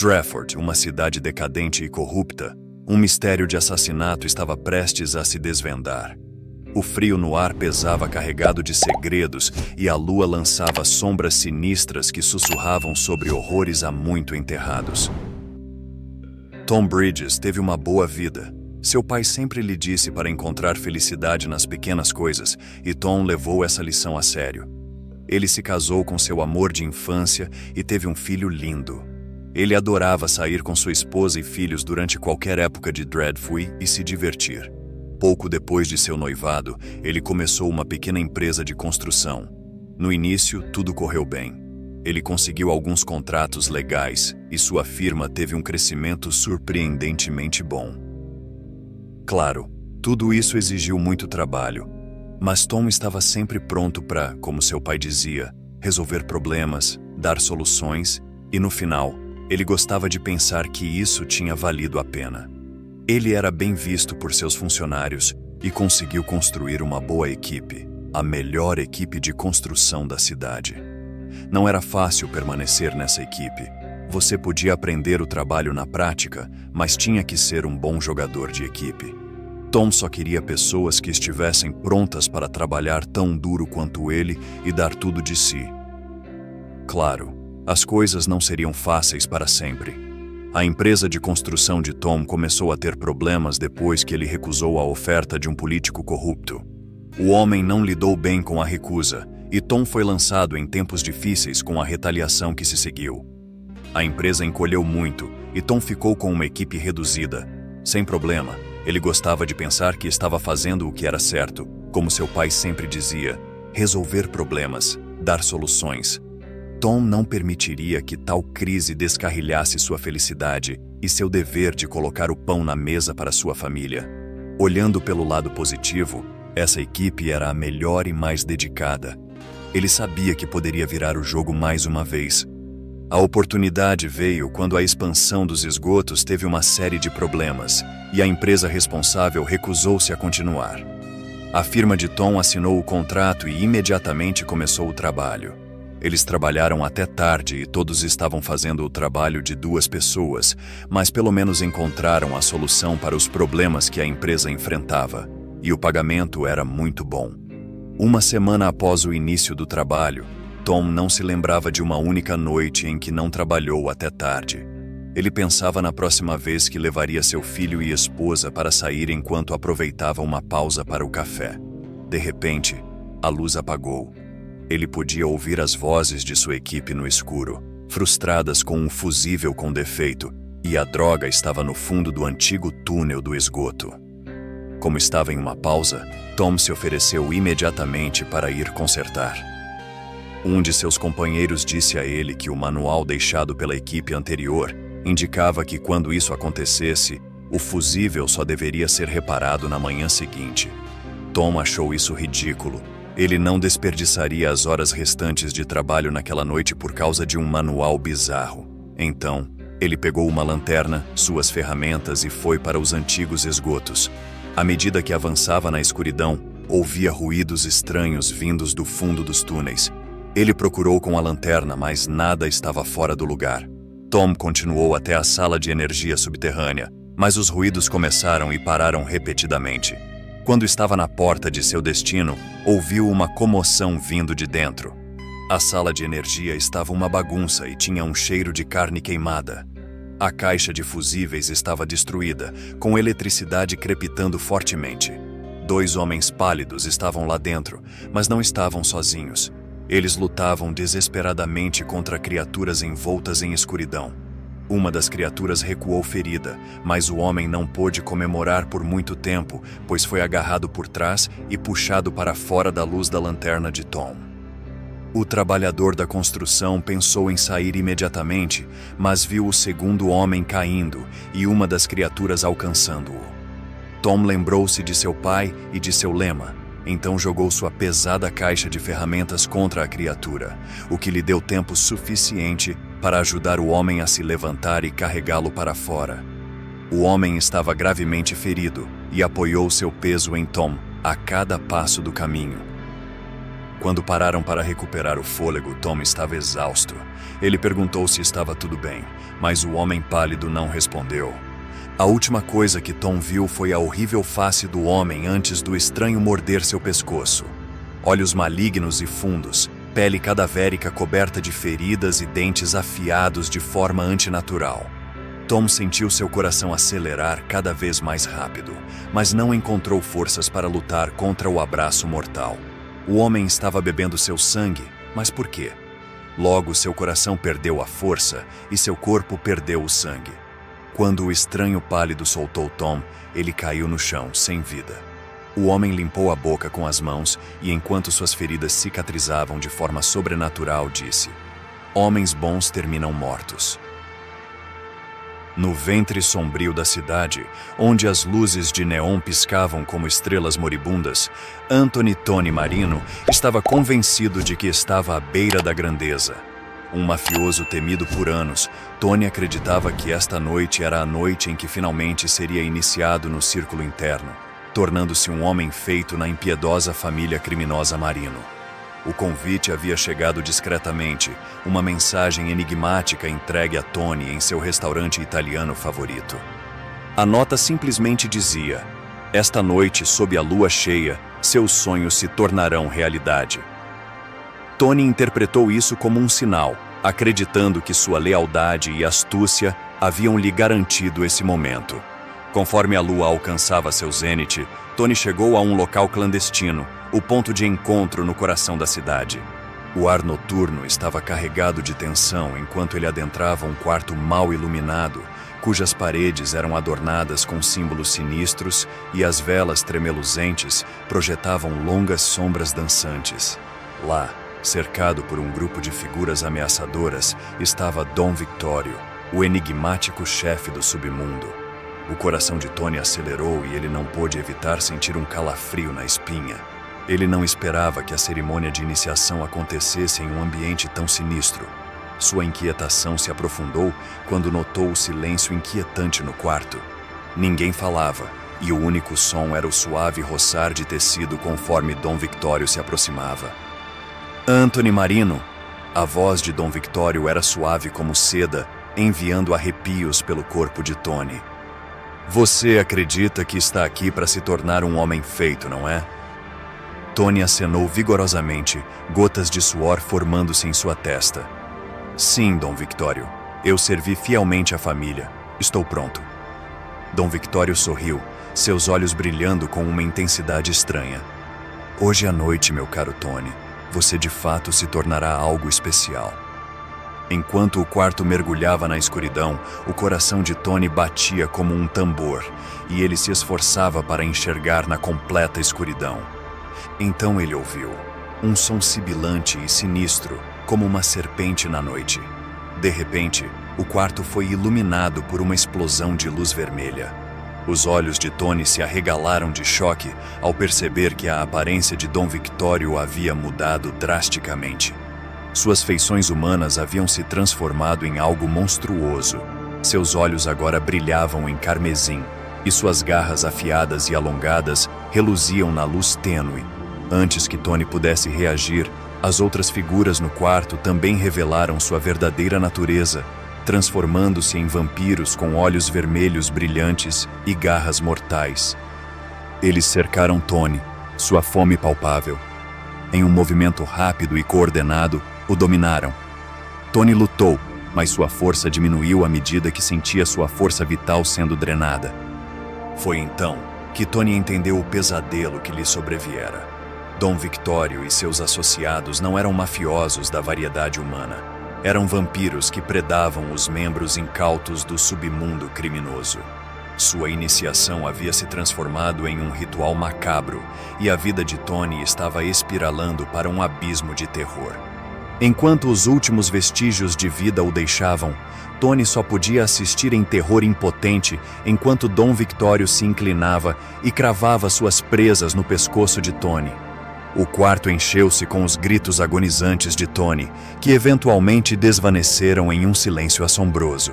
Drafford, uma cidade decadente e corrupta, um mistério de assassinato estava prestes a se desvendar. O frio no ar pesava carregado de segredos e a lua lançava sombras sinistras que sussurravam sobre horrores há muito enterrados. Tom Bridges teve uma boa vida. Seu pai sempre lhe disse para encontrar felicidade nas pequenas coisas, e Tom levou essa lição a sério. Ele se casou com seu amor de infância e teve um filho lindo. Ele adorava sair com sua esposa e filhos durante qualquer época de Dreadful e se divertir. Pouco depois de seu noivado, ele começou uma pequena empresa de construção. No início, tudo correu bem. Ele conseguiu alguns contratos legais e sua firma teve um crescimento surpreendentemente bom. Claro, tudo isso exigiu muito trabalho, mas Tom estava sempre pronto para, como seu pai dizia, resolver problemas, dar soluções e, no final, ele gostava de pensar que isso tinha valido a pena. Ele era bem visto por seus funcionários e conseguiu construir uma boa equipe, a melhor equipe de construção da cidade. Não era fácil permanecer nessa equipe. Você podia aprender o trabalho na prática, mas tinha que ser um bom jogador de equipe. Tom só queria pessoas que estivessem prontas para trabalhar tão duro quanto ele e dar tudo de si. Claro, as coisas não seriam fáceis para sempre. A empresa de construção de Tom começou a ter problemas depois que ele recusou a oferta de um político corrupto. O homem não lidou bem com a recusa, e Tom foi lançado em tempos difíceis com a retaliação que se seguiu. A empresa encolheu muito, e Tom ficou com uma equipe reduzida. Sem problema, ele gostava de pensar que estava fazendo o que era certo, como seu pai sempre dizia, resolver problemas, dar soluções. Tom não permitiria que tal crise descarrilhasse sua felicidade e seu dever de colocar o pão na mesa para sua família. Olhando pelo lado positivo, essa equipe era a melhor e mais dedicada. Ele sabia que poderia virar o jogo mais uma vez. A oportunidade veio quando a expansão dos esgotos teve uma série de problemas e a empresa responsável recusou-se a continuar. A firma de Tom assinou o contrato e imediatamente começou o trabalho. Eles trabalharam até tarde e todos estavam fazendo o trabalho de 2 pessoas, mas pelo menos encontraram a solução para os problemas que a empresa enfrentava, e o pagamento era muito bom. Uma semana após o início do trabalho, Tom não se lembrava de uma única noite em que não trabalhou até tarde. Ele pensava na próxima vez que levaria seu filho e esposa para sair enquanto aproveitava uma pausa para o café. De repente, a luz apagou. Ele podia ouvir as vozes de sua equipe no escuro, frustradas com um fusível com defeito, e a droga estava no fundo do antigo túnel do esgoto. Como estava em uma pausa, Tom se ofereceu imediatamente para ir consertar. Um de seus companheiros disse a ele que o manual deixado pela equipe anterior indicava que quando isso acontecesse, o fusível só deveria ser reparado na manhã seguinte. Tom achou isso ridículo. Ele não desperdiçaria as horas restantes de trabalho naquela noite por causa de um manual bizarro. Então, ele pegou uma lanterna, suas ferramentas e foi para os antigos esgotos. À medida que avançava na escuridão, ouvia ruídos estranhos vindos do fundo dos túneis. Ele procurou com a lanterna, mas nada estava fora do lugar. Tom continuou até a sala de energia subterrânea, mas os ruídos começaram e pararam repetidamente. Quando estava na porta de seu destino, ouviu uma comoção vindo de dentro. A sala de energia estava uma bagunça e tinha um cheiro de carne queimada. A caixa de fusíveis estava destruída, com eletricidade crepitando fortemente. 2 homens pálidos estavam lá dentro, mas não estavam sozinhos. Eles lutavam desesperadamente contra criaturas envoltas em escuridão. Uma das criaturas recuou ferida, mas o homem não pôde comemorar por muito tempo, pois foi agarrado por trás e puxado para fora da luz da lanterna de Tom. O trabalhador da construção pensou em sair imediatamente, mas viu o segundo homem caindo e uma das criaturas alcançando-o. Tom lembrou-se de seu pai e de seu lema, então jogou sua pesada caixa de ferramentas contra a criatura, o que lhe deu tempo suficiente para ajudar o homem a se levantar e carregá-lo para fora. O homem estava gravemente ferido e apoiou seu peso em Tom a cada passo do caminho. Quando pararam para recuperar o fôlego, Tom estava exausto. Ele perguntou se estava tudo bem, mas o homem pálido não respondeu. A última coisa que Tom viu foi a horrível face do homem antes do estranho morder seu pescoço. Olhos malignos e fundos, pele cadavérica coberta de feridas e dentes afiados de forma antinatural. Tom sentiu seu coração acelerar cada vez mais rápido, mas não encontrou forças para lutar contra o abraço mortal. O homem estava bebendo seu sangue, mas por quê? Logo, seu coração perdeu a força e seu corpo perdeu o sangue. Quando o estranho pálido soltou Tom, ele caiu no chão, sem vida. O homem limpou a boca com as mãos e, enquanto suas feridas cicatrizavam de forma sobrenatural, disse: "Homens bons terminam mortos." No ventre sombrio da cidade, onde as luzes de neon piscavam como estrelas moribundas, Anthony Tony Marino estava convencido de que estava à beira da grandeza. Um mafioso temido por anos, Tony acreditava que esta noite era a noite em que finalmente seria iniciado no círculo interno, tornando-se um homem feito na impiedosa família criminosa Marino. O convite havia chegado discretamente, uma mensagem enigmática entregue a Tony em seu restaurante italiano favorito. A nota simplesmente dizia: "Esta noite, sob a lua cheia, seus sonhos se tornarão realidade." Tony interpretou isso como um sinal, acreditando que sua lealdade e astúcia haviam lhe garantido esse momento. Conforme a lua alcançava seu zênite, Tony chegou a um local clandestino, o ponto de encontro no coração da cidade. O ar noturno estava carregado de tensão enquanto ele adentrava um quarto mal iluminado, cujas paredes eram adornadas com símbolos sinistros e as velas tremeluzentes projetavam longas sombras dançantes. Lá, cercado por um grupo de figuras ameaçadoras, estava Dom Victorio, o enigmático chefe do submundo. O coração de Tony acelerou e ele não pôde evitar sentir um calafrio na espinha. Ele não esperava que a cerimônia de iniciação acontecesse em um ambiente tão sinistro. Sua inquietação se aprofundou quando notou o silêncio inquietante no quarto. Ninguém falava, e o único som era o suave roçar de tecido conforme Dom Victorio se aproximava. "Anthony Marino!" A voz de Dom Victorio era suave como seda, enviando arrepios pelo corpo de Tony. "Você acredita que está aqui para se tornar um homem feito, não é?" Tony acenou vigorosamente, gotas de suor formando-se em sua testa. "Sim, Dom Victorio. Eu servi fielmente a família. Estou pronto." Dom Victorio sorriu, seus olhos brilhando com uma intensidade estranha. "Hoje à noite, meu caro Tony, você de fato se tornará algo especial." Enquanto o quarto mergulhava na escuridão, o coração de Tony batia como um tambor, e ele se esforçava para enxergar na completa escuridão. Então ele ouviu um som sibilante e sinistro, como uma serpente na noite. De repente, o quarto foi iluminado por uma explosão de luz vermelha. Os olhos de Tony se arregalaram de choque ao perceber que a aparência de Dom Victorio havia mudado drasticamente. Suas feições humanas haviam se transformado em algo monstruoso. Seus olhos agora brilhavam em carmesim, e suas garras afiadas e alongadas reluziam na luz tênue. Antes que Tony pudesse reagir, as outras figuras no quarto também revelaram sua verdadeira natureza, transformando-se em vampiros com olhos vermelhos brilhantes e garras mortais. Eles cercaram Tony, sua fome palpável. Em um movimento rápido e coordenado, o dominaram. Tony lutou, mas sua força diminuiu à medida que sentia sua força vital sendo drenada. Foi então que Tony entendeu o pesadelo que lhe sobreviera. Dom Victorio e seus associados não eram mafiosos da variedade humana. Eram vampiros que predavam os membros incautos do submundo criminoso. Sua iniciação havia se transformado em um ritual macabro, e a vida de Tony estava espiralando para um abismo de terror. Enquanto os últimos vestígios de vida o deixavam, Tony só podia assistir em terror impotente enquanto Dom Victorio se inclinava e cravava suas presas no pescoço de Tony. O quarto encheu-se com os gritos agonizantes de Tony, que eventualmente desvaneceram em um silêncio assombroso.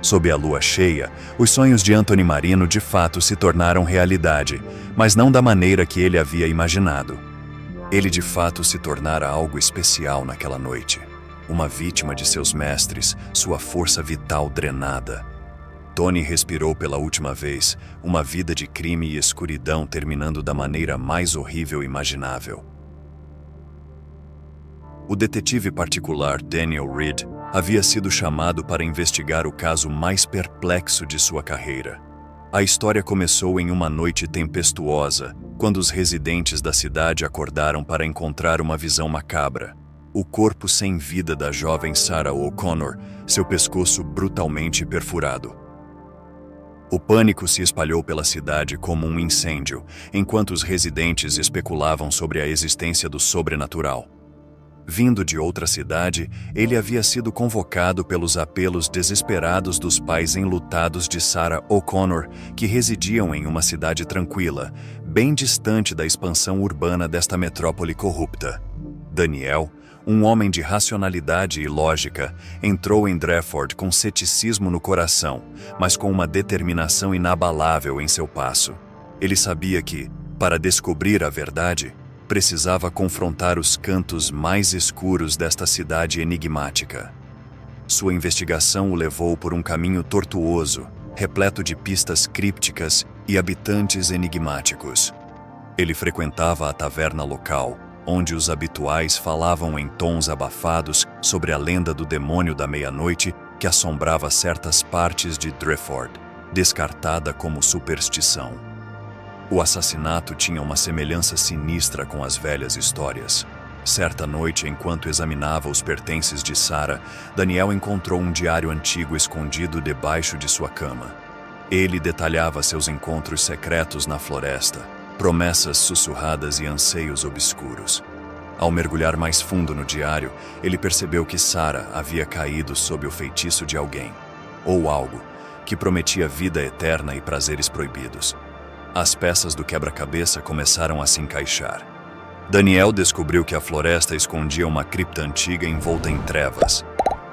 Sob a lua cheia, os sonhos de Anthony Marino de fato se tornaram realidade, mas não da maneira que ele havia imaginado. Ele de fato se tornara algo especial naquela noite. Uma vítima de seus mestres, sua força vital drenada. Tony respirou pela última vez, uma vida de crime e escuridão terminando da maneira mais horrível imaginável. O detetive particular Daniel Reed havia sido chamado para investigar o caso mais perplexo de sua carreira. A história começou em uma noite tempestuosa, quando os residentes da cidade acordaram para encontrar uma visão macabra. O corpo sem vida da jovem Sarah O'Connor, seu pescoço brutalmente perfurado. O pânico se espalhou pela cidade como um incêndio, enquanto os residentes especulavam sobre a existência do sobrenatural. Vindo de outra cidade, ele havia sido convocado pelos apelos desesperados dos pais enlutados de Sarah O'Connor, que residiam em uma cidade tranquila, bem distante da expansão urbana desta metrópole corrupta. Daniel, um homem de racionalidade e lógica, entrou em Drefford com ceticismo no coração, mas com uma determinação inabalável em seu passo. Ele sabia que, para descobrir a verdade, precisava confrontar os cantos mais escuros desta cidade enigmática. Sua investigação o levou por um caminho tortuoso, repleto de pistas crípticas e habitantes enigmáticos. Ele frequentava a taverna local, onde os habituais falavam em tons abafados sobre a lenda do demônio da meia-noite que assombrava certas partes de Drefford, descartada como superstição. O assassinato tinha uma semelhança sinistra com as velhas histórias. Certa noite, enquanto examinava os pertences de Sarah, Daniel encontrou um diário antigo escondido debaixo de sua cama. Ele detalhava seus encontros secretos na floresta, promessas sussurradas e anseios obscuros. Ao mergulhar mais fundo no diário, ele percebeu que Sarah havia caído sob o feitiço de alguém, ou algo, que prometia vida eterna e prazeres proibidos. As peças do quebra-cabeça começaram a se encaixar. Daniel descobriu que a floresta escondia uma cripta antiga envolta em trevas.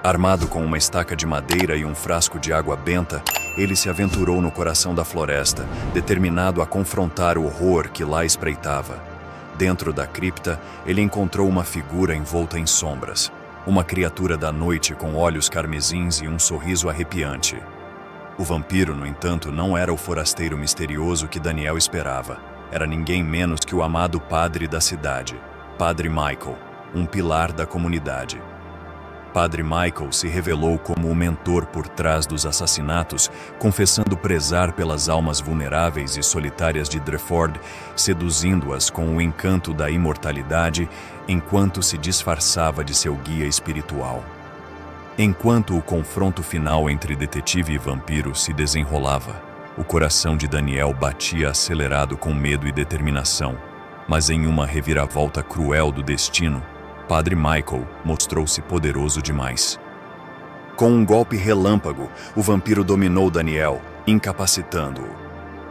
Armado com uma estaca de madeira e um frasco de água benta, ele se aventurou no coração da floresta, determinado a confrontar o horror que lá espreitava. Dentro da cripta, ele encontrou uma figura envolta em sombras. Uma criatura da noite com olhos carmesins e um sorriso arrepiante. O vampiro, no entanto, não era o forasteiro misterioso que Daniel esperava. Era ninguém menos que o amado padre da cidade, Padre Michael, um pilar da comunidade. Padre Michael se revelou como o mentor por trás dos assassinatos, confessando prezar pelas almas vulneráveis e solitárias de Drefford, seduzindo-as com o encanto da imortalidade, enquanto se disfarçava de seu guia espiritual. Enquanto o confronto final entre detetive e vampiro se desenrolava, o coração de Daniel batia acelerado com medo e determinação, mas em uma reviravolta cruel do destino, Padre Michael mostrou-se poderoso demais. Com um golpe relâmpago, o vampiro dominou Daniel, incapacitando-o.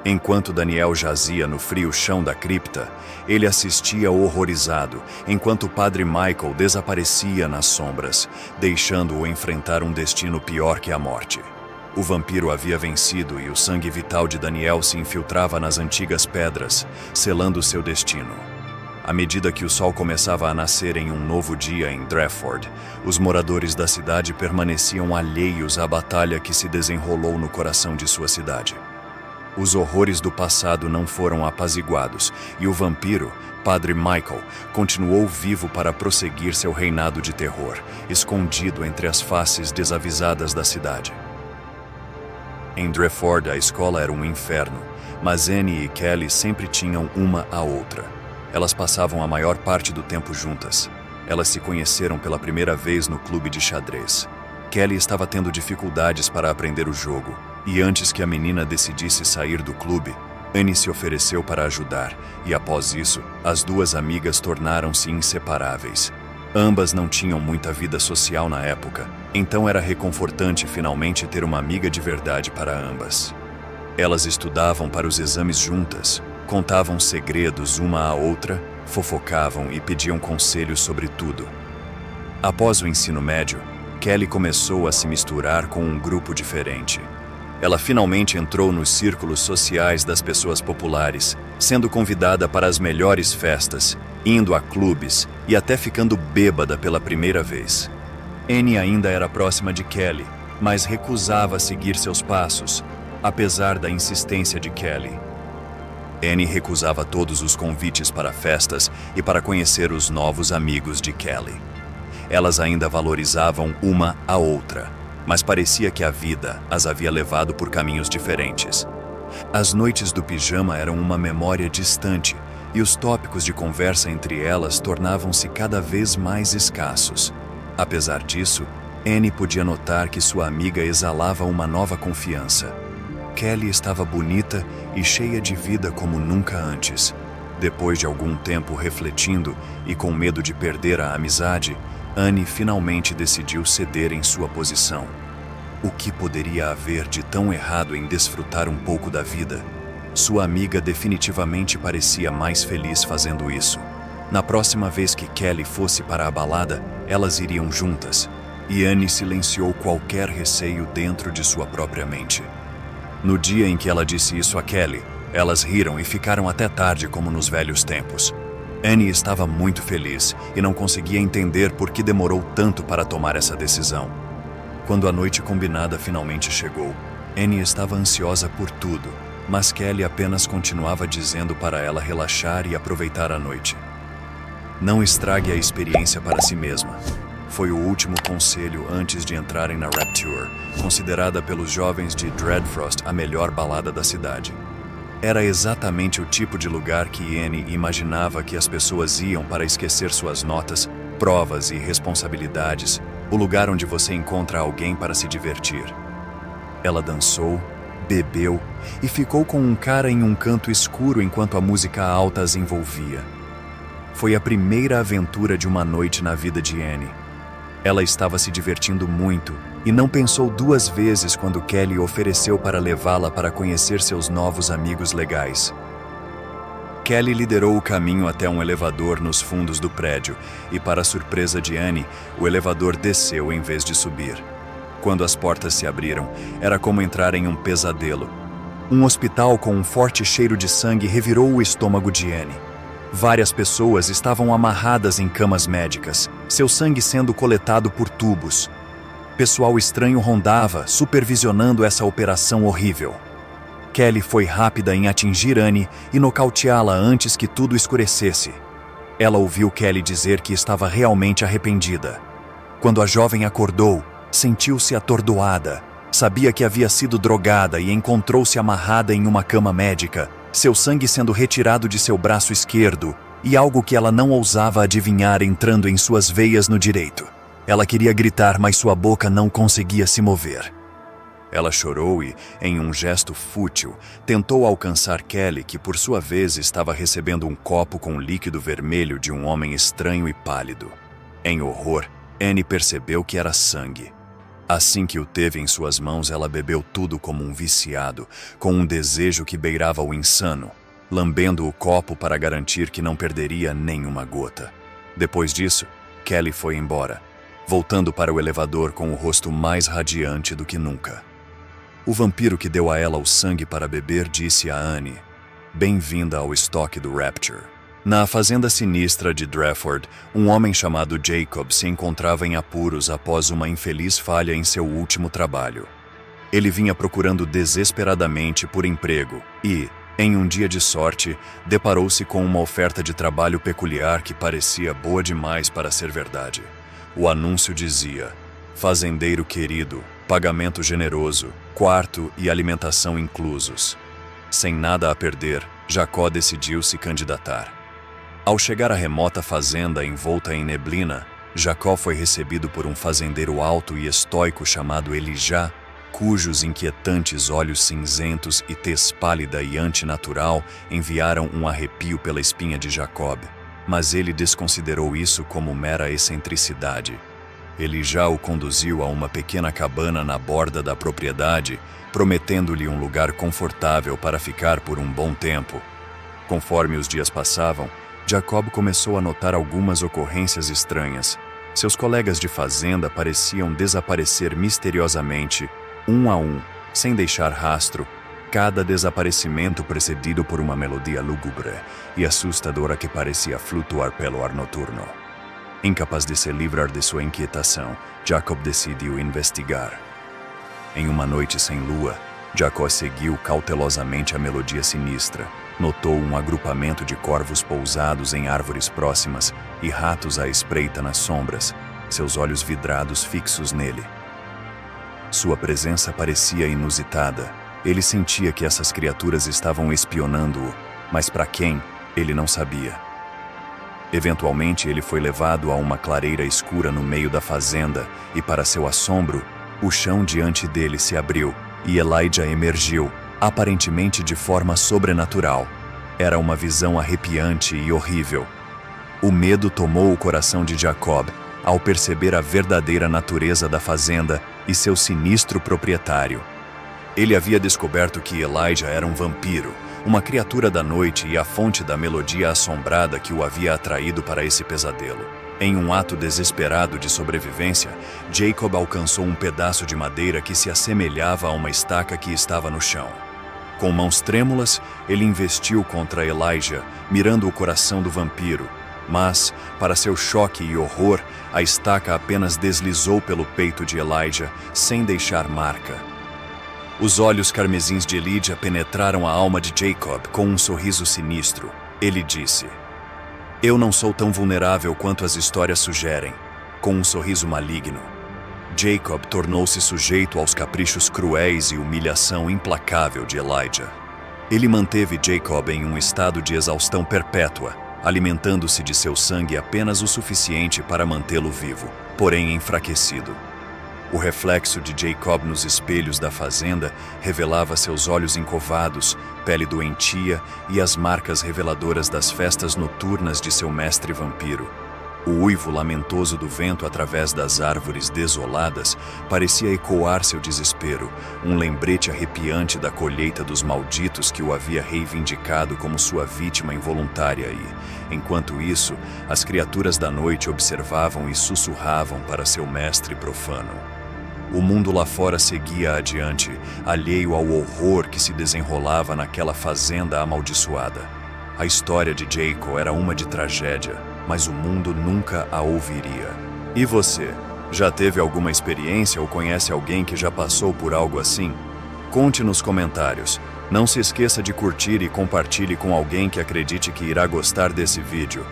Enquanto Daniel jazia no frio chão da cripta, ele assistia horrorizado, enquanto o Padre Michael desaparecia nas sombras, deixando-o enfrentar um destino pior que a morte. O vampiro havia vencido e o sangue vital de Daniel se infiltrava nas antigas pedras, selando seu destino. À medida que o sol começava a nascer em um novo dia em Drefford, os moradores da cidade permaneciam alheios à batalha que se desenrolou no coração de sua cidade. Os horrores do passado não foram apaziguados, e o vampiro, Padre Michael, continuou vivo para prosseguir seu reinado de terror, escondido entre as faces desavisadas da cidade. Em Drefford, a escola era um inferno, mas Annie e Kelly sempre tinham uma à outra. Elas passavam a maior parte do tempo juntas. Elas se conheceram pela primeira vez no clube de xadrez. Kelly estava tendo dificuldades para aprender o jogo, e antes que a menina decidisse sair do clube, Annie se ofereceu para ajudar, e após isso, as duas amigas tornaram-se inseparáveis. Ambas não tinham muita vida social na época, então era reconfortante finalmente ter uma amiga de verdade para ambas. Elas estudavam para os exames juntas, contavam segredos uma à outra, fofocavam e pediam conselhos sobre tudo. Após o ensino médio, Kelly começou a se misturar com um grupo diferente. Ela finalmente entrou nos círculos sociais das pessoas populares, sendo convidada para as melhores festas, indo a clubes e até ficando bêbada pela primeira vez. Annie ainda era próxima de Kelly, mas recusava seguir seus passos, apesar da insistência de Kelly. Annie recusava todos os convites para festas e para conhecer os novos amigos de Kelly. Elas ainda valorizavam uma a outra, mas parecia que a vida as havia levado por caminhos diferentes. As noites do pijama eram uma memória distante e os tópicos de conversa entre elas tornavam-se cada vez mais escassos. Apesar disso, Annie podia notar que sua amiga exalava uma nova confiança. Kelly estava bonita e cheia de vida como nunca antes. Depois de algum tempo refletindo e com medo de perder a amizade, Annie finalmente decidiu ceder em sua posição. O que poderia haver de tão errado em desfrutar um pouco da vida? Sua amiga definitivamente parecia mais feliz fazendo isso. Na próxima vez que Kelly fosse para a balada, elas iriam juntas, e Annie silenciou qualquer receio dentro de sua própria mente. No dia em que ela disse isso a Kelly, elas riram e ficaram até tarde como nos velhos tempos. Annie estava muito feliz e não conseguia entender por que demorou tanto para tomar essa decisão. Quando a noite combinada finalmente chegou, Annie estava ansiosa por tudo, mas Kelly apenas continuava dizendo para ela relaxar e aproveitar a noite. Não estrague a experiência para si mesma. Foi o último conselho antes de entrarem na Rapture, considerada pelos jovens de Dreadfrost a melhor balada da cidade. Era exatamente o tipo de lugar que Annie imaginava que as pessoas iam para esquecer suas notas, provas e responsabilidades, o lugar onde você encontra alguém para se divertir. Ela dançou, bebeu e ficou com um cara em um canto escuro enquanto a música alta as envolvia. Foi a primeira aventura de uma noite na vida de Annie. Ela estava se divertindo muito e não pensou duas vezes quando Kelly ofereceu para levá-la para conhecer seus novos amigos legais. Kelly liderou o caminho até um elevador nos fundos do prédio e, para a surpresa de Annie, o elevador desceu em vez de subir. Quando as portas se abriram, era como entrar em um pesadelo. Um hospital com um forte cheiro de sangue revirou o estômago de Annie. Várias pessoas estavam amarradas em camas médicas, seu sangue sendo coletado por tubos. Pessoal estranho rondava, supervisionando essa operação horrível. Kelly foi rápida em atingir Annie e nocauteá-la antes que tudo escurecesse. Ela ouviu Kelly dizer que estava realmente arrependida. Quando a jovem acordou, sentiu-se atordoada. Sabia que havia sido drogada e encontrou-se amarrada em uma cama médica, seu sangue sendo retirado de seu braço esquerdo e algo que ela não ousava adivinhar entrando em suas veias no direito. Ela queria gritar, mas sua boca não conseguia se mover. Ela chorou e, em um gesto fútil, tentou alcançar Kelly, que por sua vez estava recebendo um copo com líquido vermelho de um homem estranho e pálido. Em horror, Annie percebeu que era sangue. Assim que o teve em suas mãos, ela bebeu tudo como um viciado, com um desejo que beirava o insano, lambendo o copo para garantir que não perderia nenhuma gota. Depois disso, Kelly foi embora, voltando para o elevador com o rosto mais radiante do que nunca. O vampiro que deu a ela o sangue para beber disse a Annie: "Bem-vinda ao estoque do Rapture." Na fazenda sinistra de Drefford, um homem chamado Jacob se encontrava em apuros após uma infeliz falha em seu último trabalho. Ele vinha procurando desesperadamente por emprego e, em um dia de sorte, deparou-se com uma oferta de trabalho peculiar que parecia boa demais para ser verdade. O anúncio dizia: "Fazendeiro querido, pagamento generoso, quarto e alimentação inclusos." Sem nada a perder, Jacó decidiu se candidatar. Ao chegar à remota fazenda envolta em neblina, Jacó foi recebido por um fazendeiro alto e estoico chamado Elijah, cujos inquietantes olhos cinzentos e tez pálida e antinatural enviaram um arrepio pela espinha de Jacob, mas ele desconsiderou isso como mera excentricidade. Elijah o conduziu a uma pequena cabana na borda da propriedade, prometendo-lhe um lugar confortável para ficar por um bom tempo. Conforme os dias passavam, Jacob começou a notar algumas ocorrências estranhas. Seus colegas de fazenda pareciam desaparecer misteriosamente, um a um, sem deixar rastro, cada desaparecimento precedido por uma melodia lúgubre e assustadora que parecia flutuar pelo ar noturno. Incapaz de se livrar de sua inquietação, Jacob decidiu investigar. Em uma noite sem lua, Jacob seguiu cautelosamente a melodia sinistra. Notou um agrupamento de corvos pousados em árvores próximas e ratos à espreita nas sombras, seus olhos vidrados fixos nele. Sua presença parecia inusitada. Ele sentia que essas criaturas estavam espionando-o, mas para quem, ele não sabia. Eventualmente, ele foi levado a uma clareira escura no meio da fazenda e, para seu assombro, o chão diante dele se abriu e Elijah emergiu, aparentemente de forma sobrenatural. Era uma visão arrepiante e horrível. O medo tomou o coração de Jacob ao perceber a verdadeira natureza da fazenda e seu sinistro proprietário. Ele havia descoberto que Elijah era um vampiro, uma criatura da noite e a fonte da melodia assombrada que o havia atraído para esse pesadelo. Em um ato desesperado de sobrevivência, Jacob alcançou um pedaço de madeira que se assemelhava a uma estaca que estava no chão. Com mãos trêmulas, ele investiu contra Elijah, mirando o coração do vampiro. Mas, para seu choque e horror, a estaca apenas deslizou pelo peito de Elijah, sem deixar marca. Os olhos carmesins de Elijah penetraram a alma de Jacob com um sorriso sinistro. Ele disse: "Eu não sou tão vulnerável quanto as histórias sugerem." Com um sorriso maligno, Jacob tornou-se sujeito aos caprichos cruéis e humilhação implacável de Elijah. Ele manteve Jacob em um estado de exaustão perpétua, alimentando-se de seu sangue apenas o suficiente para mantê-lo vivo, porém enfraquecido. O reflexo de Jacob nos espelhos da fazenda revelava seus olhos encovados, pele doentia e as marcas reveladoras das festas noturnas de seu mestre vampiro. O uivo lamentoso do vento através das árvores desoladas parecia ecoar seu desespero, um lembrete arrepiante da colheita dos malditos que o havia reivindicado como sua vítima involuntária e, enquanto isso, as criaturas da noite observavam e sussurravam para seu mestre profano. O mundo lá fora seguia adiante, alheio ao horror que se desenrolava naquela fazenda amaldiçoada. A história de Jacob era uma de tragédia, mas o mundo nunca a ouviria. E você? Já teve alguma experiência ou conhece alguém que já passou por algo assim? Conte nos comentários. Não se esqueça de curtir e compartilhe com alguém que acredite que irá gostar desse vídeo.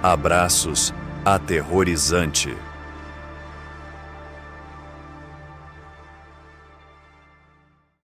Abraços, aterrorizante!